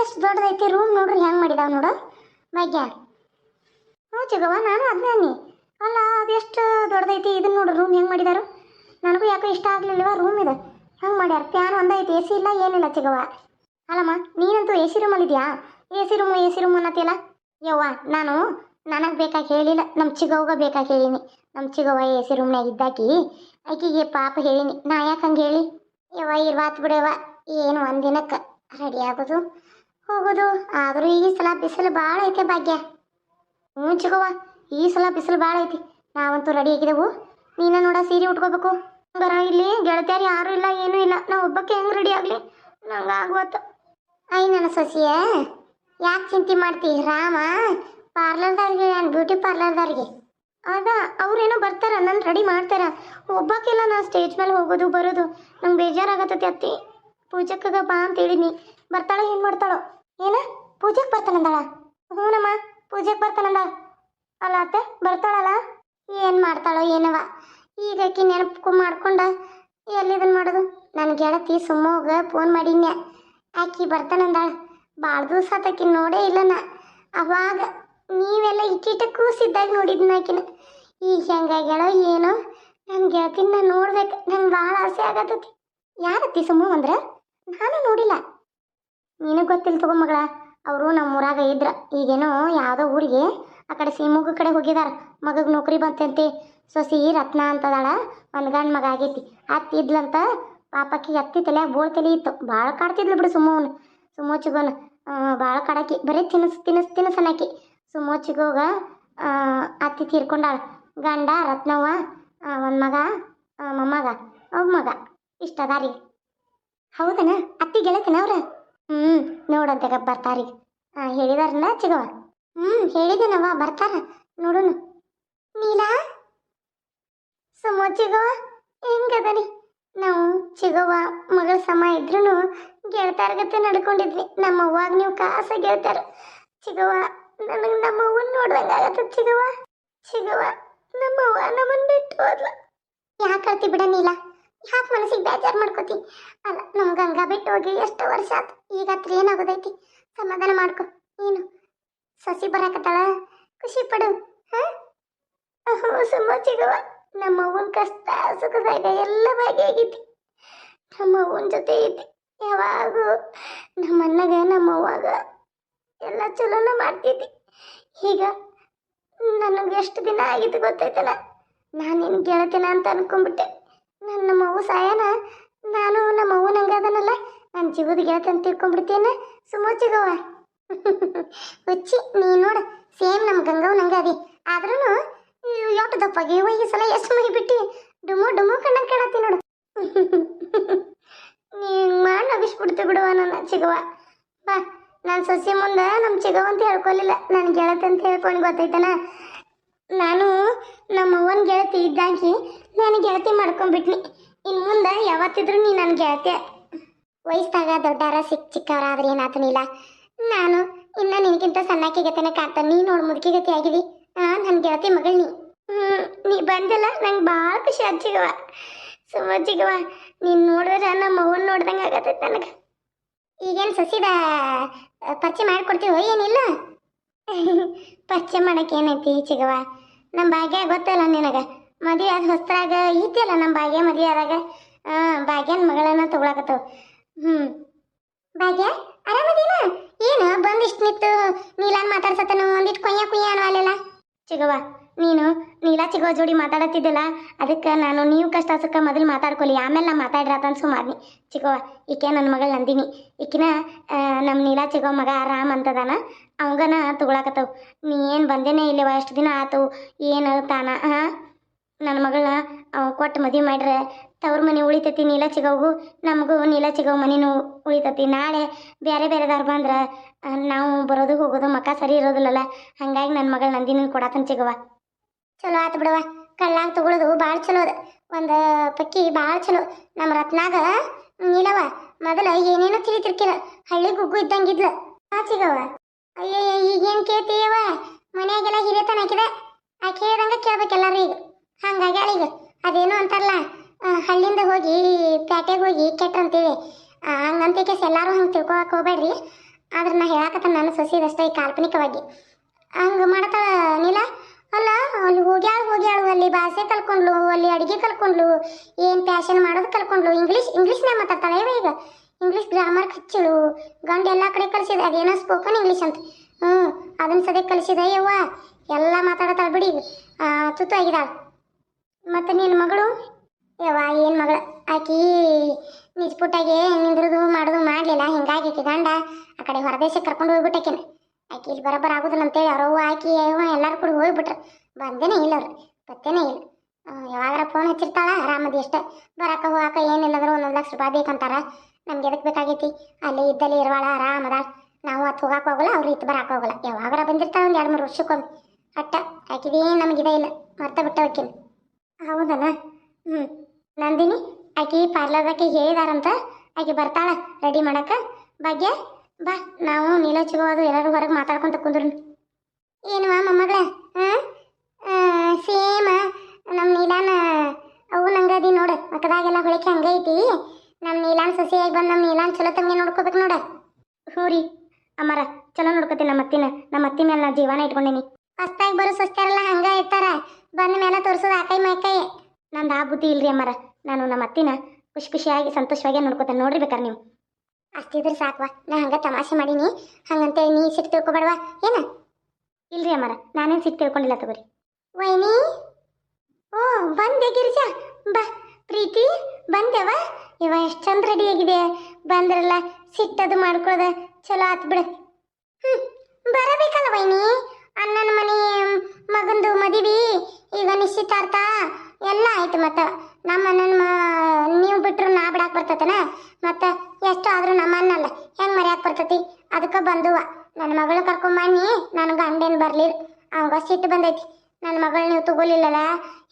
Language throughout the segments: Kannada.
ಎಷ್ಟು ದೊಡ್ಡದೈತಿ ರೂಮ್ ನೋಡ್ರಿ ಹೆಂಗೆ ಮಾಡಿದಾವ ನೋಡು ಭಾಗ್ಯ. ಹ್ಞೂ ಚಿಗವ್ವ, ನಾನು ಅದನ್ನೇ ಅನ್ನಿ. ಅಲ್ಲ ಅದೆಷ್ಟು ದೊಡ್ಡದೈತಿ, ಇದನ್ನ ನೋಡ್ರಿ ರೂಮ್ ಹೆಂಗೆ ಮಾಡಿದಾರು. ನನಗೂ ಯಾಕೋ ಇಷ್ಟ ಆಗಲಿಲ್ಲವ ರೂಮ್ ಇದು ಹಂಗೆ ಮಾಡ್ಯಾರ. ಫ್ಯಾನ್ ಒಂದೈತಿ, ಎ ಸಿ ಇಲ್ಲ ಏನಿಲ್ಲ ಚಿಗವ್ವ. ಅಲ್ಲಮ್ಮ ನೀನಂತೂ ಎ ಸಿ ರೂಮಲ್ಲಿ ಇದೆಯಾ? ಎ ಸಿ ರೂಮ್ ಅನ್ನತ್ತಿಲ್ಲ. ಯವ್ವ ನಾನು ನನಗೆ ಬೇಕಾಗಿ ಹೇಳಿಲ್ಲ, ನಮ್ಮ ಚಿಗವ್ಗ ಬೇಕಾಗಿ ಹೇಳೀನಿ. ನಮ್ಮ ಚಿಗವ್ವ ಎ ಸಿ ರೂಮ್ನಾಗ ಇದ್ದಾಕಿ ಆಕಿಗೆ ಪಾಪ ಹೇಳೀನಿ. ನಾ ಯಾಕೆ ಹಂಗೆ ಹೇಳಿ ಯವ್ವ? ಇರ್ವಾತ್ ಬಿಡವ್ವ, ಏನು ಒಂದಿನಕ್ಕೆ ರೆಡಿ ಆಗೋದು ಹೋಗೋದು. ಆದರೂ ಈ ಸಲ ಬಿಸಿಲು ಭಾಳ ಐತೆ ಭಾಗ್ಯ. ಹ್ಞೂ ಚಿಗವ್ವ, ಈ ಸಲ ಬಿಸಿಲು ಭಾಳ ಐತಿ. ನಾವಂತೂ ರೆಡಿ ಆಗಿದೆವು. ನೀನು ನೋಡ ಸೀರೆ ಉಟ್ಕೋಬೇಕು. ಬರ ಇಲ್ಲಿ ಗೆಳತಿಯಾರು ಯಾರೂ ಇಲ್ಲ, ಏನೂ ಇಲ್ಲ. ನಾವು ಒಬ್ಬಕ್ಕೆ ಹೆಂಗೆ ರೆಡಿ ಆಗಲಿ? ನಂಗೆ ಆಗೋತು. ನನ್ನ ಸೊಸೆಯ ಯಾಕೆ ಚಿಂತೆ ಮಾಡ್ತಿ? ರಾಮ ಪಾರ್ಲರ್ದವ್ರಿಗೆ, ನಾನು ಬ್ಯೂಟಿ ಪಾರ್ಲರ್ದವ್ರಿಗೆ ಅದ ಅವ್ರೇನೋ ಬರ್ತಾರ, ನಾನು ರೆಡಿ ಮಾಡ್ತಾರ. ಒಬ್ಬಕ್ಕೆಲ್ಲ ನಾನು ಸ್ಟೇಜ್ ಮೇಲೆ ಹೋಗೋದು ಬರೋದು ನಂಗೆ ಬೇಜಾರಾಗತ್ತತಿ. ಅತ್ತಿ ಪೂಜಕ್ಕಗ ಬಾ ಅಂತ ಹೇಳಿದ್ನಿ. ಬರ್ತಾಳ ಏನು ಮಾಡ್ತಾಳೋ ಏನ? ಪೂಜೆಗೆ ಬರ್ತಾನಂದಾಳ? ಹ್ಞೂನಮ್ಮ ಪೂಜೆಗೆ ಬರ್ತಾನಂದ. ಅಲ್ಲ ಅತ್ತೆ ಬರ್ತಾಳಲ್ಲ, ಏನು ಮಾಡ್ತಾಳೋ ಏನವ. ಈಗ ಆಕಿ ನೆನಪು ಮಾಡ್ಕೊಂಡ ಎಲ್ಲಿದನ್ನು ಮಾಡೋದು. ನನ್ನ ಗೆಳತಿ ಸುಮ್ಮೋಗ ಫೋನ್ ಮಾಡಿನ್ಯ, ಆಕಿ ಬರ್ತಾನಂದಾಳ. ಭಾಳ ದಿವಸ ಆತಕಿ ನೋಡೇ ಇಲ್ಲ ನಾ. ಅವಾಗ ನೀವೆಲ್ಲ ಇಟ್ಟಿಟ ಕೂಸಿದ್ದಾಗ ನೋಡಿದ್ನ ಆಕಿನ. ಈಗ ಹೆಂಗಾಗ್ಯಾಳೋ ಏನೋ. ನನ್ನ ಗೆಳತಿನ ನಾನು ನೋಡ್ಬೇಕು, ನಂಗೆ ಭಾಳ ಆಸೆ ಆಗತ್ತತಿ. ಯಾರತ್ತಿ ಸುಮ್ಮ ಅಂದ್ರೆ? ನಾನು ನೋಡಿಲ್ಲ. ನಿನಗೆ ಗೊತ್ತಿಲ್ಲ ತಗೋ ಮಗಳ, ಅವರು ನಮ್ಮ ಊರಾಗ ಇದ್ರ. ಈಗೇನೋ ಯಾವುದೋ ಊರಿಗೆ ಆ ಕಡೆ ಶಿವಮೊಗ್ಗ ಕಡೆ ಹೋಗಿದಾರ. ಮಗಗೆ ನೌಕರಿ ಬಂತಂತೆ. ಸೊಸಿ ರತ್ನ ಅಂತದಾಳ, ಒಂದು ಗಂಡು ಮಗ ಆಗೈತಿ. ಅತ್ತಿ ಇದ್ಲಂತ. ಪಾಪಕ್ಕಿ ಅತ್ತಿ ತಲೆಯಾಗ ಬೋಳ್ ತಲೆ ಇತ್ತು. ಭಾಳ ಕಾಡ್ತಿದ್ಲು ಬಿಡು ಸುಮ್ಮವನು. ಸುಮ್ಮೋ ಚಿಗೋನ ಭಾಳ ಕಾಡಾಕಿ, ಬರೀ ತಿನಸನಾಕಿ. ಸುಮ್ಮೋ ಚಿಗೋಗ ಅತ್ತಿ ತೀರ್ಕೊಂಡಾಳ. ಗಂಡ ರತ್ನವ್ವ, ಒಂದು ಮಗ ಮೊಮ್ಮಗ ಒಬ್ಬ ಮಗ, ಇಷ್ಟ ಅದಾರಿ. ಹೌದನ? ಅತ್ತಿ ಗೆಳತಿನ ಅವ್ರ? ನೋಡಂತೆ ಬರ್ತಾರಿ. ಹೇಳಿದಾರಲ್ಲ ಚಿಗವ? ಹೇಳಿದೇನವ, ಬರ್ತಾರ ನೋಡುನು. ನೀಲಾ ಸುಮ್ಮ ಚಿಗವ ಹೆಂಗದನಿ? ನಾವು ಚಿಗವ್ವ ಮಗಳ ಸಮ ಇದ್ರೂ ಗೆಳತಾರ್ಗತ್ತೆ ನಡ್ಕೊಂಡಿದ್ವಿ. ನಮ್ಮ ಅವ್ವಾಗ ನೀವು ಕಾಸ ಗೆಳತಾರ. ಚಿಗವ್ವ ನನಗೆ ನಮ್ಮ ಅವ್ವನ್ನ ನೋಡ್ದಂಗೆ ಆಗತ್ತ ಚಿಗವ್ವ. ಚಿಗವ್ವ ನಮ್ಮವ್ವ ನಮ್ಮನ್ನು ಬಿಟ್ಟು ಹೋದ್ಲ. ಯಾಕೆ ಕಳ್ತಿ ಬಿಡ ನೀಲ, ಯಾಕೆ ಮನಸ್ಸಿಗೆ ಬೇಜಾರು ಮಾಡ್ಕೋತಿ? ಅಲ್ಲ ನಮ್ಮ ಗಂಗಾ ಬಿಟ್ಟು ಹೋಗಿ ಎಷ್ಟು ವರ್ಷ ಆತು. ಈಗ ಹತ್ರ ಏನಾಗೋದೈತಿ? ಸಮಾಧಾನ ಮಾಡ್ಕೊ. ನೀನು ಸಸಿ ಬರಾಕತ್ತಾಳ, ಖುಷಿ ಪಡು. ಸುಮ್ಮ ಚಿಗವ್ವ, ನಮ್ಮ ಅವ್ವನ ಕಷ್ಟ ಸುಖದಾಗ ಎಲ್ಲ ಭಾಗಿಯಾಗೈತಿ. ನಮ್ಮ ಅವ್ವನ ಜೊತೆ ಐತಿ ಯಾವಾಗೂ. ನಮ್ಮ ಅಣ್ಣಗ ನಮ್ಮ ಅವ್ವಾಗ ಎಲ್ಲ ಚಲೋನ ಮಾಡ್ತಿದ್ದಿ. ಈಗ ನನಗೆ ಎಷ್ಟು ದಿನ ಆಗಿತ್ತು ಗೊತ್ತೈತಲ್ಲ, ನಾನು ನಿನ್ನ ಗೆಳತಿನ ಅಂತ ಅನ್ಕೊಂಡ್ಬಿಟ್ಟೆ. ನಮ್ಮ ಅವ್ವ ಸಾಯನ ನಾನು ನಮ್ಮ ಅವ್ವನ ಹಂಗದನಲ್ಲ, ನನ್ನ ಜೀವದ ಗೆಳತಿ ಅಂತ ತಿಳ್ಕೊಂಡ್ಬಿಡ್ತೇನೆ. ಸುಮ್ಮ ಚಿಗವ್ವ ಹುಚ್ಚಿ ನೀ ನೋಡು, ಸೇಮ್ ನಮ್ಮ ಗಂಗವ್ವ ನಂಗೆ ಅದಿ. ಆದ್ರೂ ಎಷ್ಟು ದಪ್ಪಾಗಿ ಈ ಸಲ ಎಷ್ಟು ಮೈ ಬಿಟ್ಟು ಡುಮು ಕಣ್ಣಂಗೆ ಕಾಣತ್ತಿ ನೋಡು. ನೀನು ಮಾಡಿ ನಗಿಸ್ಬಿಡ್ತಿ ಬಿಡುವ ನನ್ನ ಚಿಗವ್ವ. ಬಾ, ನಾನು ಸೊಸೆ ಮುಂದೆ ನಮ್ಮ ಚಿಗವ್ವ ಅಂತ ಹೇಳ್ಕೊಲಿಲ್ಲ, ನನ್ನ ಗೆಳತಿ ಅಂತ ಹೇಳ್ಕೊಂಡು ಗೊತ್ತೈತನ. ನಾನು ನಮ್ಮ ಅವ್ವನ ಗೆಳತಿ ಇದ್ದಾಗಿ ನಾನು ಗೆಳತಿ ಮಾಡ್ಕೊಂಡ್ಬಿಟ್ನಿ. ಇನ್ನು ಮುಂದೆ ಯಾವತ್ತಿದ್ರು ನೀ ನನ್ನ ಗೆಳತಿ. ವಯಸ್ಸಾಗ ದೊಡ್ಡಾರ ಚಿಕ್ಕವರಾದ್ರೆ ಏನಾತನಿಲ್ಲ. ನಾನು ಇನ್ನು ನಿನಗಿಂತ ಸಣ್ಣಕ್ಕಿಗತೆನೆ ಕಾಣ್ತಾನೆ. ನೀ ನೋಡು ಮುದುಕಿಗತಿ ಆಗಿದಿ. ನನ್ನ ಗೆಳತಿ ಮಗಳು ನೀ ಬಂದಿಲ್ಲ, ನಂಗೆ ಭಾಳ ಖುಷಿ ಆಯ್ತು ಚಿಗವ್ವ. ಸುಮ್ಮ ಚಿಗವ್ವ ನೀನು ನೋಡಿದ್ರೆ ನಮ್ಮ ಅವ್ವನ್ನ ನೋಡ್ದಂಗೆ ಆಗತ್ತೈತೆ ನನಗೆ. ಈಗೇನು ಸಸಿದ ಪರಿಚಯ ಮಾಡಿಕೊಡ್ತೀವೋ ಏನಿಲ್ಲ? ಪರಿಚಯ ಮಾಡೋಕೆ ಏನೈತಿ ಚಿಗವ್ವ? ನಮ್ಮ ಭಾಗ್ಯ ಗೊತ್ತಲ್ಲ ನಿನಗೆ, ಮದುವೆ ಆದ ಹೊಸ್ತ್ರಾಗ ಇದ್ದಲ್ಲ ನಮ್ಮ ಭಾಗ್ಯ ಮದುವೆ ಆದಾಗ. ಭಾಗ್ಯನ ಮಗಳನ್ನ ತೊಗೊಳಕತ್ತವು. ಭಾಗ್ಯ ಆರಾಮದೇನ? ಏನು ಬಂದಿಷ್ಟು ನಿತ್ತು ನೀಲಾನ್ ಮಾತಾಡ್ಸತ್ತ ಒಂದಿಟ್ಟು ಕುಯ್ಯ ಅನ್ನುವಲ್ಲ ಚಿಗವ್ವ. ನೀನು ನೀಲಾ ಚಿಗವ್ವ ಜೋಡಿ ಮಾತಾಡತ್ತಿದ್ದಲ್ಲ, ಅದಕ್ಕೆ ನಾನು ನೀವು ಕಷ್ಟ ಸುಖ ಮೊದಲು ಮಾತಾಡ್ಕೊಲಿ, ಆಮೇಲೆ ನಾ ಮಾತಾಡ್ರತಂದು ಸುಮಾರ್ನಿ ಚಿಗವ್ವ. ಈಕೆ ನನ್ನ ಮಗಳು ನಂದಿನಿ. ಈಕಿನ ನಮ್ಮ ನೀಲಾ ಚಿಗವ್ವ ಮಗ ರಾಮ್ ಅಂತದಾನ, ಅವಂಗನ ತೊಗೊಳಕತ್ತವು. ನೀ ಏನು ಬಂದೇನೆ ಇಲ್ಲವ, ಎಷ್ಟು ದಿನ ಆತು ಏನು ತಾನ. ನನ್ನ ಮಗಳನ್ನ ಕೊಟ್ಟು ಮದುವೆ ಮಾಡ್ರೆ ತವ್ರ ಮನೆ ಉಳಿತೈತಿ ನೀಲಾ ಚಿಗವ್ಗೂ, ನಮಗೂ ನೀಲಾ ಚಿಗವ್ವ ಮನೆನೂ ಉಳಿತೈತಿ. ನಾಳೆ ಬೇರೆದವ್ರು ಬಂದ್ರೆ ನಾವು ಬರೋದು ಹೋಗೋದು ಮಕ್ಕ ಸರಿ ಇರೋದಿಲ್ಲಲ್ಲ. ಹಾಗಾಗಿ ನನ್ನ ಮಗಳು ನಂದಿನ ಕೊಡತನ ಚಿಗವ್ವ. ಚಲೋ ಆತು ಬಿಡವ, ಕಳ್ಳಾಗ ತಗೊಳ್ಳೋದು ಭಾಳ ಚಲೋ ಅದ. ಒಂದು ಪಕ್ಕಿ ಭಾಳ ಚಲೋ. ನಮ್ಮ ರತ್ನಾಗ ನೀಲವ ಮೊದಲು ಏನೇನೋ ತಿಳಿತಿರ್ಕಿಲ್ಲ, ಹಳ್ಳಿ ಗುಗ್ಗು ಇದ್ದಂಗಿದ್ಲು. ಚಿಗವ್ವ ಅಯ್ಯಯ್ಯ ಈಗೇನು ಕೇಳ್ತೀಯವ? ಮನೆಯಾಗೆಲ್ಲ ಹಿರಿಯತನ ಹಾಕಿದೆ, ಆಕೆ ಹೇಳ್ದಂಗೆ ಕೇಳ್ಬೇಕೆಲ್ಲರೂ ಈಗ. ಹಂಗಾಗಿ ಈಗ ಅದೇನು ಅಂತಾರಲ್ಲ, ಹಳ್ಳಿಯಿಂದ ಹೋಗಿ ಪ್ಯಾಟೆಗೆ ಹೋಗಿ ಕೆಟ್ರಂತೀವಿ, ಹಂಗಂತ ಕೇಸ್ ಎಲ್ಲರೂ ಹಂಗೆ ತಿಳ್ಕೊಳಕ್ಕೆ ಹೋಗ್ಬೇಡ್ರಿ. ಆದ್ರೆ ನಾ ಹೇಳಕತ್ತ ನಾನು ಸೊಸಿದಷ್ಟೇ ಕಾಲ್ಪನಿಕವಾಗಿ ಹಂಗೆ ಮಾಡ್ತಾಳ ನೀಲ. ಅಲ್ಲ ಅಲ್ಲಿ ಹೋಗ್ಯಾಳು ಅಲ್ಲಿ ಭಾಷೆ ಕಲ್ಕೊಂಡ್ಲು, ಅಲ್ಲಿ ಅಡುಗೆ ಕಲ್ಕೊಂಡ್ಲು, ಏನು ಪ್ಯಾಷನ್ ಮಾಡೋದು ಕಲ್ಕೊಂಡ್ಲು, ಇಂಗ್ಲೀಷ್ನಾಗ ಮಾತಾಡ್ತಾಳೆ ಈಗ. ಇಂಗ್ಲೀಷ್ ಗ್ರಾಮರ್ ಕಚ್ಚಳು, ಗಂಡ ಎಲ್ಲ ಕಡೆ ಕಲಿಸಿದೆ, ಅದೇನೋ ಸ್ಪೋಕನ್ ಇಂಗ್ಲೀಷ್ ಅಂತ. ಅದನ್ನ ಸದ್ಯ ಕಲಿಸಿದೆ ಯವ್ವ, ಎಲ್ಲ ಮಾತಾಡತ್ತಾಳ ಬಿಡಿ. ತುತ್ತು ಆಗಿದಾಳ. ಮತ್ತು ನಿನ್ನ ಮಗಳು ಯವ್ವ ಏನು ಮಗಳು, ಆಕಿ ನಿಜ್ಪುಟ್ಟಾಗೆ ನಿಂದ್ರದು ಮಾಡೋದು ಮಾಡಲಿಲ್ಲ. ಹಿಂಗಾಗಿ ಆಕಿ ಗಂಡ ಆ ಕಡೆ ಹೊರದೇಶಕ್ಕೆ ಕರ್ಕೊಂಡು ಹೋಗ್ಬಿಟ್ಟಕೇನೆ. ಆಕಿ ಇಲ್ಲಿ ಬರೋಬ್ಬರ ಆಗೋದಿಲ್ಲ ಅಂತೇಳಿ ಅವ್ರವ್ವ ಆಕಿ ಅಯ್ಯವ ಎಲ್ಲರೂ ಕೂಡ ಹೋಗ್ಬಿಟ್ರು. ಬಂದೇನೇ ಇಲ್ಲ ಅವ್ರು, ಪತ್ತೇನೇ ಇಲ್ಲ. ಯಾವಾಗಾರ ಫೋನ್ ಹಚ್ಚಿರ್ತಾಳ ಆರಾಮದಿ ಅಷ್ಟೇ. ಬರಾಕ ಹೋಗಾಕ ಏನಿಲ್ಲಂದ್ರೆ 1 ಲಕ್ಷ ರೂಪಾಯಿ ಬೇಕಂತಾರ. ನಮ್ಗೆ ಎದಕ್ಕೆ ಬೇಕಾಗೈತಿ, ಅಲ್ಲಿ ಇದ್ದಲ್ಲಿ ಇರುವಾಳ ಆರಾಮದ. ನಾವು ಹತ್ತು ಹೋಗಾಕ ಹೋಗಲ್ಲ, ಅವ್ರು ಇತ್ತು ಬರಾಕ ಹೋಗಲ್ಲ. ಯಾವಾಗಾರ ಬಂದಿರ್ತಾಳೆ ಒಂದು 2-3 ವರ್ಷಕ್ಕೊಮ್ಮೆ ಅಟ್ಟ. ಆಕಿದೇನು ನಮಗಿದೆ ಇಲ್ಲ, ಮರ್ತ ಬಿಟ್ಟವಕ್ಕಿನ. ಹೌದಲ್ಲ. ನಂದಿನಿ ಆಕಿ ಪಾರ್ಲರ್ದಾಕಿ ಹೇಳಿದಾರಂತ, ಆಕಿ ಬರ್ತಾಳ ರೆಡಿ ಮಾಡಕ್ಕೆ. ಭಾಗ್ಯ ಬಾ, ನಾವು ನೀಲೋಚಿಗೋದು ಎಲ್ಲರೂ ಹೊರಗೆ ಮಾತಾಡ್ಕೊಂತ ಕುಂದ್ರು. ಏನುವ ಮೊಮ್ಮಗಳ? ಸೇಮ್ ನಮ್ಮ ನೀಲಾನ ಅವು ನಂಗದಿ ನೋಡು, ಮಕ್ಕದಾಗೆಲ್ಲ ಹೊಳಿಕೆ ಹಂಗೈತಿ. ನಮ್ಮ ನೀಲಾನ್ ಸೊಸೆಯಾಗಿ ಬಂದು ನಮ್ಮ ನೀಲಾನ್ ಚಲೋ ತಂಗೆ ನೋಡ್ಕೋಬೇಕು ನೋಡ. ಹ್ಞೂ ರೀ ಅಮ್ಮಾರ, ಚಲೋ ನೋಡ್ಕೋತೀನಿ. ನಮ್ಮ ಅತ್ತಿ ಮೇಲೆ ನಾ ಜೀವನ ಇಟ್ಕೊಂಡೇನಿ. ಹೊಸ್ದಾಗಿ ಬರೋ ಸೊಸ್ತಾರಲ್ಲ ಹಂಗೆ ಇರ್ತಾರ, ಬಂದ ಮೇಲೆ ತೋರಿಸೋದು ಆಕೈ ಮೈಕೈ. ನಂದು ಆ ಬುದ್ಧಿ ಇಲ್ರಿ ಅಮ್ಮಾರ. ನಾನು ನಮ್ಮ ಅತ್ತಿನ ಖುಷಿಯಾಗಿ ಸಂತೋಷವಾಗಿ ನೋಡ್ಕೋತೇನೆ ನೋಡ್ರಿ ಬೇಕಾರೆ ನೀವು. ಅಷ್ಟಿದ್ರೆ ಸಾಕ್ವಾ, ನಾ ಹಂಗೆ ತಮಾಷೆ ಮಾಡೀನಿ, ಹಂಗಂತೇಳಿ ನೀ ಸಿಟ್ಟು ತಿಳ್ಕೊಬೇಡವಾ ಏನ? ಇಲ್ರಿ ಅಮ್ಮಾರ, ನಾನೇನು ಸಿಟ್ಟು ತಿಳ್ಕೊಂಡಿಲ್ಲ ತಗೋರಿ. ವೈನಿ ಓ ಬಂದೆ ಗಿರಿಜಾ, ಬಾ. ಪ್ರೀತಿ ಬಂದೆವ? ಇವ ಎಷ್ಟು ಚಂದ ರೆಡಿ ಆಗಿದೆ. ಬಂದ್ರಲ್ಲ, ಸಿಟ್ಟದು ಮಾಡ್ಕೊಳ್ಳೋದ ಚಲೋ ಆತ್ ಬಿಡು. ಬರಬೇಕಲ್ಲ ವೈನಿ, ಅಣ್ಣನ ಮನೆ ಮಗಂದು ಮದುವೆ ಈಗ ನಿಶ್ಚಿತಾರ್ಥ ಎಲ್ಲ ಆಯ್ತು. ಮತ್ತು ನಮ್ಮ ಅಣ್ಣನ ನೀವು ಬಿಟ್ಟರು ನಾ ಬಿಡಾಕ್ ಬರ್ತತನ? ಮತ್ತು ಎಷ್ಟು ಆದರೂ ನಮ್ಮ ಅಣ್ಣಲ್ಲ, ಹೆಂಗೆ ಮರ್ಯಾಕೆ ಬರ್ತತಿ? ಅದಕ್ಕೆ ಬಂದುವ ನನ್ನ ಮಗಳು ಕರ್ಕೊಂಬನ್ನಿ. ನನ್ನ ಗಂಡೇನು ಬರಲಿಲ್ಲ, ಅವಾಗ ಸಿಟ್ಟು ಬಂದೈತಿ. ನನ್ನ ಮಗಳು ನೀವು ತಗೋಲಿಲ್ಲಲ್ಲ,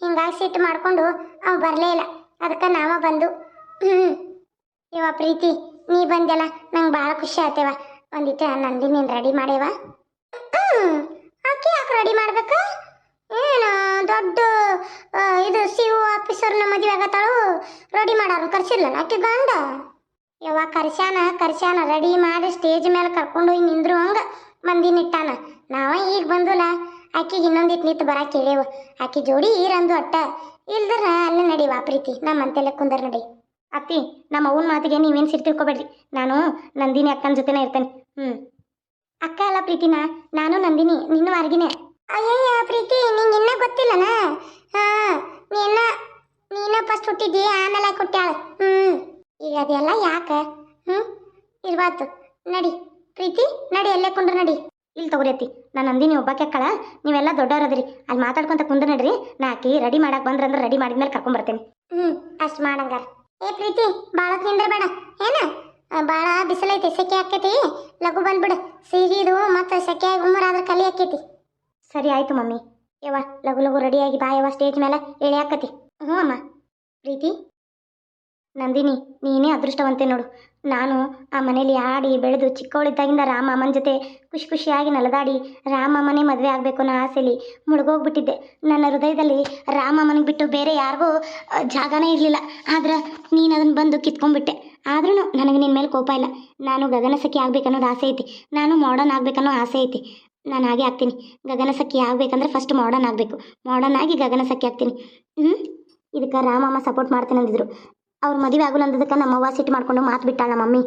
ಹಿಂಗಾಗಿ ಸಿಟ್ಟು ಮಾಡಿಕೊಂಡು ಅವು ಬರಲೇ ಇಲ್ಲ. ಅದಕ್ಕೆ ನಾವ ಬಂದು. ಇವ ಪ್ರೀತಿ ನೀ ಬಂದೆಲ್ಲ ನಂಗೆ ಭಾಳ ಖುಷಿ ಆಯ್ತೇವ. ಒಂದಿಟ್ಟು ನಂದಿ ನೀನು ರೆಡಿ ಮಾಡೇವ. ಆಕೆ ಯಾಕೆ ರೆಡಿ ಮಾಡ್ಬೇಕು? ಏನು ದೊಡ್ಡ ಇದು ಸಿಒ ಆಫೀಸರ್ನ ಮದುವೆ ಆಗತ್ತಾಳು, ರೆಡಿ ಮಾಡೋರು ಕರ್ಸಿಲ್ಲ ಆಕೆ ಗಂಡ? ಯಾವ ಕರ್ಸ್ಯಾನ ರೆಡಿ ಮಾಡಿ ಸ್ಟೇಜ್ ಮೇಲೆ ಕರ್ಕೊಂಡು ಹೋಗಿ ನಿಂದ್ರು ಹಂಗೆ ಮಂದಿನಿಟ್ಟಾನ. ನಾವ ಈಗ ಬಂದುಲ್ಲ, ಆಕಿಗೆ ಇನ್ನೊಂದಿಟ್ಟು ನಿಂತು ಬರಾಕ್ ಕೇಳೇವು. ಆಕಿ ಜೋಡಿ ಈರಂದು ಅಟ್ಟ ಇಲ್ದ್ರ ಅಲ್ಲೇ ನಡಿವ ಪ್ರೀತಿ, ನಮ್ಮ ಅಂತೆಲ್ಲ ಕುಂದರ್ ನಡಿ. ಅತ್ತಿ ನಮ್ಮ ಅವ್ವನ ಮಾತಿಗೆ ನೀವೇನು ಸಿಟ್ಟು ತಿಳ್ಕೊಬೇಡ್ರಿ, ನಾನು ನಂದಿನಿ ಅಕ್ಕನ ಜೊತೆನೇ ಇರ್ತೇನೆ. ಅಕ್ಕ ಅಲ್ಲ ಪ್ರೀತಿನ, ನಾನು ನಂದಿನಿ ನಿನ್ನ ವಾರ್ಗಿನೇ. ಅಯ್ಯಯ್ಯ ಪ್ರೀತಿ, ನಿಂಗೆ ಇನ್ನೂ ಗೊತ್ತಿಲ್ಲನಾ? ನೀನ ಫಸ್ಟ್ ಹುಟ್ಟಿದ್ದಿ, ಆಮೇಲೆ ಕೊಟ್ಟಾಳ. ಈಗ ಅದೆಲ್ಲ ಯಾಕೆ? ಇರ್ಬಾತು. ನಡಿ ಪ್ರೀತಿ, ನಡಿ ಎಲ್ಲೇ ಕುಂಡ್ರ ನಡಿ. ಇಲ್ಲಿ ತಗೋರಿ ಅತ್ತಿ, ನಾನು ನಂದಿನಿ ಒಬ್ಬಾಕೆ ಅಕ್ಕಳ, ನೀವೆಲ್ಲ ದೊಡ್ಡವ್ರದ್ರಿ, ಅಲ್ಲಿ ಮಾತಾಡ್ಕೊಂತ ಕುಂದ್ರ ನಡ್ರಿ. ನಾ ಆಕಿ ರೆಡಿ ಮಾಡಕ್ಕೆ ಬಂದ್ರಂದ್ರೆ ರೆಡಿ ಮಾಡಿದ್ಮೇಲೆ ಕರ್ಕೊಂಬರ್ತೇನೆ. ಅಷ್ಟು ಮಾಡಂಗಾರ. ಏ ಪ್ರೀತಿ, ಭಾಳ ನಿಂದ್ರ ಬೇಡ ಏನ, ಭಾಳ ಬಿಸಿಲೈತಿ, ಸೆಕೆ ಆಕೈತಿ, ಲಘು ಬಂದ್ಬಿಡು. ಸೀರಿದು ಮತ್ತು ಸೆಕೆ ಉಮ್ಮರಾದ್ರೆ ಕಲಿ ಆಕೈತಿ. ಸರಿ ಆಯ್ತು ಮಮ್ಮಿ. ಯವ್ವ ಲಘು ರೆಡಿಯಾಗಿ ಬಾ ಯವ್ವ, ಸ್ಟೇಜ್ ಮೇಲೆ ಎಳೆ ಆಕತಿ. ಹ್ಞೂ ಅಮ್ಮ. ಪ್ರೀತಿ ನಂದಿನಿ ನೀನೇ ಅದೃಷ್ಟವಂತೆ ನೋಡು. ನಾನು ಆ ಮನೇಲಿ ಆಡಿ ಬೆಳೆದು ಚಿಕ್ಕವಳಿದ್ದಾಗಿಂದ ರಾಮಮ್ಮನ ಜೊತೆ ಖುಷಿಯಾಗಿ ನಲದಾಡಿ ರಾಮಮ್ಮನೇ ಮದುವೆ ಆಗಬೇಕು ಅನ್ನೋ ಆಸೆಲಿ ಮುಳುಗೋಗ್ಬಿಟ್ಟಿದ್ದೆ. ನನ್ನ ಹೃದಯದಲ್ಲಿ ರಾಮಮ್ಮನಿಗೆ ಬಿಟ್ಟು ಬೇರೆ ಯಾರಿಗೂ ಜಾಗನೇ ಇರಲಿಲ್ಲ. ಆದ್ರೆ ನೀನು ಅದನ್ನು ಬಂದು ಕಿತ್ಕೊಂಡ್ಬಿಟ್ಟೆ. ಆದ್ರೂ ನನಗೆ ನಿನ್ನ ಮೇಲೆ ಕೋಪ ಇಲ್ಲ. ನಾನು ಗಗನಸಖಿ ಆಗ್ಬೇಕನ್ನೋದು ಆಸೆ ಐತಿ, ನಾನು ಮಾಡರ್ನ್ ಆಗ್ಬೇಕನ್ನೋ ಆಸೆ ಐತಿ. ನಾನು ಹಾಗೆ ಆಗ್ತೀನಿ. ಗಗನಸಖಿ ಆಗ್ಬೇಕಂದ್ರೆ ಫಸ್ಟ್ ಮಾಡರ್ನ್ ಆಗಬೇಕು, ಮಾಡರ್ನ್ ಆಗಿ ಗಗನಸಖಿ ಆಗ್ತೀನಿ. ಇದಕ್ಕೆ ರಾಮಮ್ಮ ಸಪೋರ್ಟ್ ಮಾಡ್ತೇನೆ ಅಂದಿದ್ರು. ಅವ್ರು ಮದುವೆ ಆಗೋಲ್ಲ ಅಂದಿದ್ದಕ್ಕೆ ನಮ್ಮವ್ವ ಸಿಟ್ಟು ಮಾಡ್ಕೊಂಡು ಮಾತು ಬಿಟ್ಟಾಳ ನಮ್ಮ ಮಮ್ಮಿ.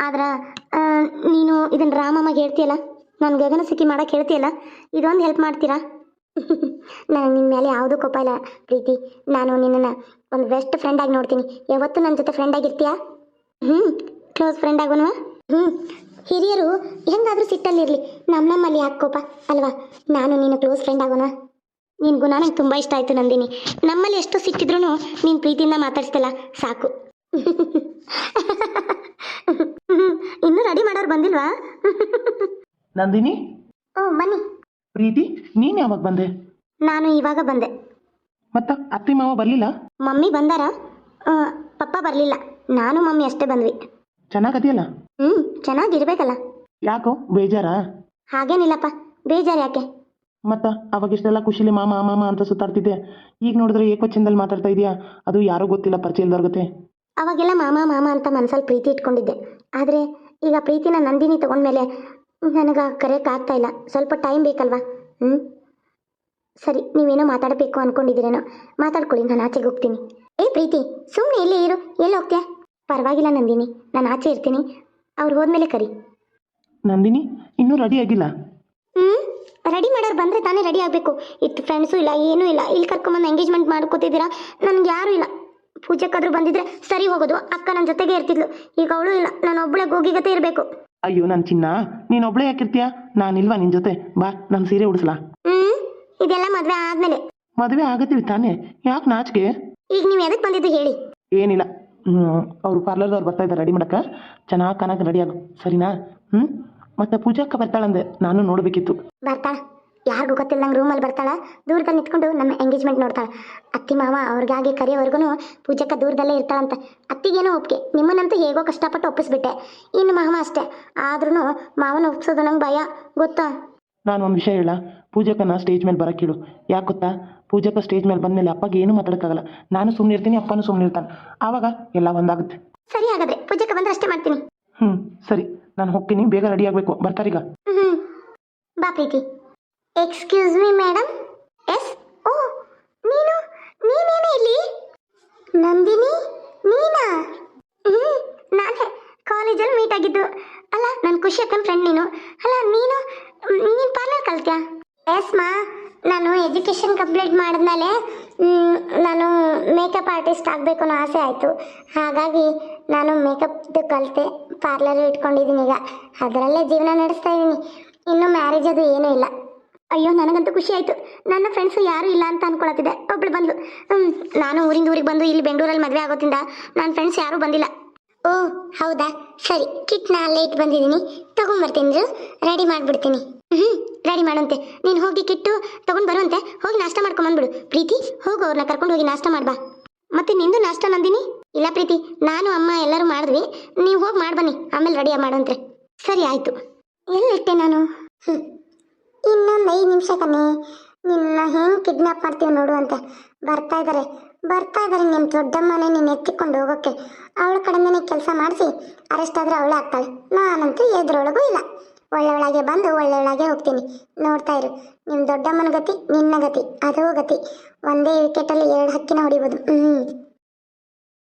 ಆದ್ರೆ ನೀನು ಇದನ್ನು ರಾಮಮ್ಮಗೆ ಹೇಳ್ತೀಯಲ್ಲ, ನಾನು ಗಗನಸಖಿ ಮಾಡೋಕೆ ಹೇಳ್ತೀಯಲ್ಲ, ಇದೊಂದು ಹೆಲ್ಪ್ ಮಾಡ್ತೀರಾ? ನನಗೆ ನಿನ್ನ ಮೇಲೆ ಯಾವುದೂ ಕೋಪ ಇಲ್ಲ ಪ್ರೀತಿ. ನಾನು ನಿನ್ನನ್ನು ಒಂದು ಬೆಸ್ಟ್ ಫ್ರೆಂಡಾಗಿ ನೋಡ್ತೀನಿ. ಯಾವತ್ತೂ ನನ್ನ ಜೊತೆ ಫ್ರೆಂಡಾಗಿರ್ತೀಯಾ? ಕ್ಲೋಸ್ ಫ್ರೆಂಡ್ ಆಗೋಣ. ಹಿರಿಯರು ಹೆಂಗಾದರೂ ಸಿಟ್ಟಲ್ಲಿರಲಿ, ನಮ್ಮಲ್ಲಿ ಯಾಕೆ ಕೋಪ ಅಲ್ವಾ? ನಾನು ನೀನು ಕ್ಲೋಸ್ ಫ್ರೆಂಡ್ ಆಗೋಣ. ನಿನ್ನ ಗುಣ ನಂಗೆ ತುಂಬ ಇಷ್ಟ ಆಯಿತು ನಂದಿನಿ. ನಮ್ಮಲ್ಲಿ ಎಷ್ಟು ಸಿಕ್ಕಿದ್ರೂ ನೀನು ಪ್ರೀತಿಯಿಂದ ಮಾತಾಡ್ಸ್ತಲ್ಲ, ಸಾಕು. ಇನ್ನೂ ರೆಡಿ ಮಾಡೋರು ಬಂದಿಲ್ವಾ? ನಂದಿನಿ, ಓ ಬನ್ನಿ. ಪ್ರೀತಿ ನೀನು ಯಾವಾಗ ಬಂದೆ? ನಾನು ಇವಾಗ ಬಂದೆ. ಮತ್ತ ಅತ್ತೆ ಮಾವ ಬರಲಿಲ್ಲ? ಮಮ್ಮಿ ಬಂದಾರ, ಪಪ್ಪ ಬರಲಿಲ್ಲ. ನಾನು ಮಮ್ಮಿ ಅಷ್ಟೇ ಬಂದ್ವಿ. ಚೆನ್ನಾಗದಿಯಲ್ಲ? ಚೆನ್ನಾಗಿರ್ಬೇಕಲ್ಲ. ಯಾಕೋ ಬೇಜಾರಾ? ಹಾಗೇನಿಲ್ಲಪ್ಪ, ಬೇಜಾರು ಯಾಕೆ? ಮತ್ತ ಅವಾಗ ಇಷ್ಟೆಲ್ಲ ಖುಷಿಲಿ ಮಾಮ ಮಾಮ ಅಂತ ಸುತ್ತಾಡ್ತಿದ್ದೆ, ಈಗ ನೋಡಿದ್ರೆ ಏಕವಚನದಲ್ಲಿ ಮಾತಾಡ್ತಾ ಇದೆಯಾ? ಅದು ಯಾರೋ ಗೊತ್ತಿಲ್ಲ ಪರಿಚಯ ಇಲ್ದವ್ರ ಗತೆ. ಅವಾಗೆಲ್ಲ ಮಾಮ ಮಾಮ ಅಂತ ಮನಸ್ಸಲ್ಲಿ ಪ್ರೀತಿ ಇಟ್ಕೊಂಡಿದ್ದೆ. ಆದರೆ ಈಗ ಪ್ರೀತಿನ ನಂದಿನಿ ತಗೊಂಡ್ಮೇಲೆ ನನಗೆ ಕರೆಯೋಕೆ ಆಗ್ತಾ ಇಲ್ಲ, ಸ್ವಲ್ಪ ಟೈಮ್ ಬೇಕಲ್ವಾ? ಸರಿ, ನೀವೇನೋ ಮಾತಾಡಬೇಕು ಅಂದ್ಕೊಂಡಿದ್ದೀರೇನೋ, ಮಾತಾಡ್ಕೊಳ್ಳಿ, ನಾನು ಆಚೆಗೆ ಹೋಗ್ತೀನಿ. ಏ ಪ್ರೀತಿ, ಸುಮ್ಮನೆ ಇಲ್ಲೇ ಇರು, ಎಲ್ಲಿ ಹೋಗ್ತೀಯಾ? ಪರವಾಗಿಲ್ಲ ನಂದಿನಿ, ನಾನು ಆಚೆ ಇರ್ತೀನಿ, ಅವ್ರು ಹೋದ್ಮೇಲೆ ಕರಿ. ನಂದಿನಿ ಇನ್ನೂ ರೆಡಿ ಆಗಿಲ್ಲ? ರೆಡಿ ಮಾಡೋರು ಬಂದರೆ ತಾನೇ ರೆಡಿ ಆಗಬೇಕು. ಇತ್ತು ಫ್ರೆಂಡ್ಸು ಇಲ್ಲ, ಏನೂ ಇಲ್ಲ, ಇಲ್ಲಿ ಕರ್ಕೊಂಬಂದು ಎಂಗೇಜ್ಮೆಂಟ್ ಮಾಡ್ಕೋತಿದ್ದೀರಾ, ನನಗೆ ಯಾರೂ ಇಲ್ಲ. ಪೂಜೆಕ್ಕಾದ್ರೂ ಬಂದಿದ್ರೆ ಸರಿ ಹೋಗೋದು, ಅಕ್ಕ ನನ್ನ ಜೊತೆಗೆ ಇರ್ತಿದ್ಲು, ಈಗ ಅವಳು ಇಲ್ಲ, ನಾನು ಒಬ್ಬಳೆ ಗೋಗಿಗತೆ ಇರಬೇಕು. ಅಯ್ಯೋ ನನ್ನ ಚಿನ್ನ, ನೀನು ಒಬ್ಳೇ ಯಾಕಿರ್ತೀಯಾ? ನಾನಿಲ್ವಾ ನಿನ್ನ ಜೊತೆ? ಬಾ, ನಾನು ಸೀರೆ ಉಡಿಸ್ಲಾ? ಇದೆಲ್ಲ ಮದುವೆ ಆದಮೇಲೆ. ಮದುವೆ ಆಗತ್ತೀವಿ ತಾನೇ, ಯಾಕೆ ನಾಚಿಕೆ? ಈಗ ನೀವು ಎದಕ್ಕೆ ಬಂದಿದ್ದು ಹೇಳಿ? ಏನಿಲ್ಲ, ಅವರು ಪಾರ್ಲರ್ದವ್ರು ಬರ್ತಾ ಇದ್ದಾರೆ ರೆಡಿ ಮಾಡಕ್ಕೆ, ಚೆನ್ನಾಗಿ ಕಾಣಕ್ಕೆ ರೆಡಿ ಆಗು, ಸರಿನಾ? ಮತ್ತೆ ಪೂಜಾಕ್ಕ ಬರ್ತಾಳಂದೆ, ನಾನು ನೋಡಬೇಕಿತ್ತು. ಬರ್ತಾಳ, ಯಾರಿಗೂ ಗೊತ್ತಿಲ್ಲ, ನಂಗೆ ರೂಮಲ್ಲಿ ಬರ್ತಾಳ, ದೂರದಲ್ಲಿ ನಿಂತ್ಕೊಂಡು ನಮ್ಮ ಎಂಗೇಜ್ಮೆಂಟ್ ನೋಡ್ತಾಳ. ಅತ್ತಿ ಮಾವ ಅವ್ರಿಗಾಗಿ ಕರೆಯೋವರೆಗೂ ಪೂಜಕ್ಕ ದೂರದಲ್ಲೇ ಇರ್ತಾಳಂತ. ಅತ್ತಿಗೇನೋ ಒಪ್ಪಿಗೆ, ನಿಮ್ಮನ್ನಂತೂ ಹೇಗೋ ಕಷ್ಟಪಟ್ಟು ಒಪ್ಪಿಸ್ಬಿಟ್ಟೆ, ಇನ್ನು ಮಾವ ಅಷ್ಟೇ. ಆದ್ರೂ ಮಾವನ ಒಪ್ಸೋದು ನಂಗೆ ಭಯ, ಗೊತ್ತಾ? ನಾನು ಒಂದು ವಿಷಯ ಹೇಳ, ಪೂಜಕ್ಕನ ಸ್ಟೇಜ್ ಮೇಲೆ ಬರೋಕ್ಕೆ ಹೇಳು. ಯಾಕೆ ಗೊತ್ತಾ? ಪೂಜಕ್ಕ ಸ್ಟೇಜ್ ಮೇಲೆ ಬಂದಮೇಲೆ ಅಪ್ಪಗೆ ಏನೂ ಮಾತಾಡೋಕ್ಕಾಗಲ್ಲ. ನಾನು ಸುಮ್ಮನೆ ಇರ್ತೀನಿ, ಅಪ್ಪನೂ ಸುಮ್ಮನೆ ಇರ್ತಾನೆ, ಆವಾಗ ಎಲ್ಲ ಒಂದಾಗುತ್ತೆ. ಸರಿ, ಹಾಗಾದ್ರೆ ಪೂಜಕ್ಕ ಬಂದ್ರೆ ಅಷ್ಟೇ ಮಾಡ್ತೀನಿ. ಸರಿ, ನಾನು ಹೋಗ್ತೀನಿ, ಬೇಗ ರೆಡಿ ಆಗಬೇಕು, ಬರ್ತಾರೀಗ. ಬಾ Preethi. Excuse me madam. Yes. ಓ, ನೀನೇನೇ ಇಲ್ಲಿ? ನಂದಿನಿ ನೀನಾ? ನಾನೇ ಕಾಲೇಜಲ್ಲಿ ಮೀಟ್ ಆಗಿದ್ದು. ಅಲ್ಲ, ನನ್ನ ಖುಷಿ ಅಕ್ಕನ ಫ್ರೆಂಡ್ ನೀನು. ಅಲ್ಲ, ನೀನು ಪಾರ್ಲರ್ ಕಲ್ತ್ಯಾ? ಎಸ್ ಮಾ, ನಾನು ಎಜುಕೇಷನ್ ಕಂಪ್ಲೀಟ್ ಮಾಡಿದ್ಮೇಲೆ ನಾನು ಮೇಕಪ್ ಆರ್ಟಿಸ್ಟ್ ಆಗಬೇಕು ಅನ್ನೋ ಆಸೆ ಆಯಿತು. ಹಾಗಾಗಿ ನಾನು ಮೇಕಪ್ದು ಕಲಿತೆ, ಪಾರ್ಲರು ಇಟ್ಕೊಂಡಿದ್ದೀನಿ. ಈಗ ಅದರಲ್ಲೇ ಜೀವನ ನಡೆಸ್ತಾ ಇದ್ದೀನಿ. ಇನ್ನೂ ಮ್ಯಾರೇಜ್ ಅದು ಏನೂ ಇಲ್ಲ. ಅಯ್ಯೋ, ನನಗಂತೂ ಖುಷಿ ಆಯಿತು. ನನ್ನ ಫ್ರೆಂಡ್ಸು ಯಾರೂ ಇಲ್ಲ ಅಂತ ಅಂದ್ಕೊಳತ್ತಿದ್ದೆ, ಒಬ್ಳು ಬಂದ್ಲು. ನಾನು ಊರಿಂದ ಊರಿಗೆ ಬಂದು ಇಲ್ಲಿ ಬೆಂಗಳೂರಲ್ಲಿ ಮದುವೆ ಆಗೋದ್ರಿಂದ ನನ್ನ ಫ್ರೆಂಡ್ಸ್ ಯಾರೂ ಬಂದಿಲ್ಲ. ಓ ಹೌದಾ, ಸರಿ, ಕಿಟ್ನ ಅಲ್ಲೇ ಇಟ್ಟು ಬಂದಿದ್ದೀನಿ, ತೊಗೊಂಬರ್ತೀನಿ, ರೆಡಿ ಮಾಡಿಬಿಡ್ತೀನಿ. ರೆಡಿ ಮಾಡುವಂತೆ, ನೀನು ಹೋಗಿ ಕಿಟ್ಟು ತೊಗೊಂಡು ಬರುವಂತೆ, ಹೋಗಿ ನಾಷ್ಟ ಮಾಡ್ಕೊಂಬಂದ್ಬಿಡು. ಪ್ರೀತಿ, ಹೋಗು, ಅವ್ರನ್ನ ಕರ್ಕೊಂಡು ಹೋಗಿ ನಾಷ್ಟ ಮಾಡ್ಬಾ. ಮತ್ತೆ ನಿಂದು ನಾಷ್ಟ ನಂದಿನಿ? ಇಲ್ಲ ಪ್ರೀತಿ, ನಾನು ಅಮ್ಮ ಎಲ್ಲರೂ ಮಾಡಿದ್ವಿ, ನೀವು ಹೋಗಿ ಮಾಡ್ಬನ್ನಿ, ಆಮೇಲೆ ರೆಡಿ ಮಾಡುವಂತೆ. ಸರಿ ಆಯಿತು. ಎಲ್ಲಿಟ್ಟೆ ನಾನು? ಇನ್ನೊಂದು 5 ನಿಮಿಷ ಕಣೆ, ನಿನ್ನ ಹೆಂಗೆ ಕಿಡ್ನಾಪ್ ಮಾಡ್ತೀವಿ ನೋಡುವಂತೆ. ಬರ್ತಾ ಇದ್ದಾರೆ ನಿಮ್ಮ ದೊಡ್ಡಮ್ಮನೇ ನಿನ್ನ ಎತ್ತಿಕೊಂಡು ಹೋಗೋಕ್ಕೆ. ಅವಳ ಕಡೆಯಿಂದನೇ ಕೆಲಸ ಮಾಡಿಸಿ ಅರೆಸ್ಟ್ ಆದರೆ ಅವಳೇ ಆಗ್ತಾಳೆ. ನಾನಂತೂ ಎದ್ರೊಳಗೂ ಇಲ್ಲ, ಒಳ್ಳೆಯೊಳಗೆ ಬಂದು ಒಳ್ಳೆಯೊಳಗೆ ಹೋಗ್ತೀನಿ. ನೋಡ್ತಾ ಇರು, ನಿಮ್ಮ ದೊಡ್ಡಮ್ಮನ ಗತಿ, ನಿನ್ನ ಗತಿ, ಅದೋ ಗತಿ. ಒಂದೇ ವಿಕೆಟಲ್ಲಿ 2 ಹಕ್ಕಿನ ಹೊಡಿಬೋದು.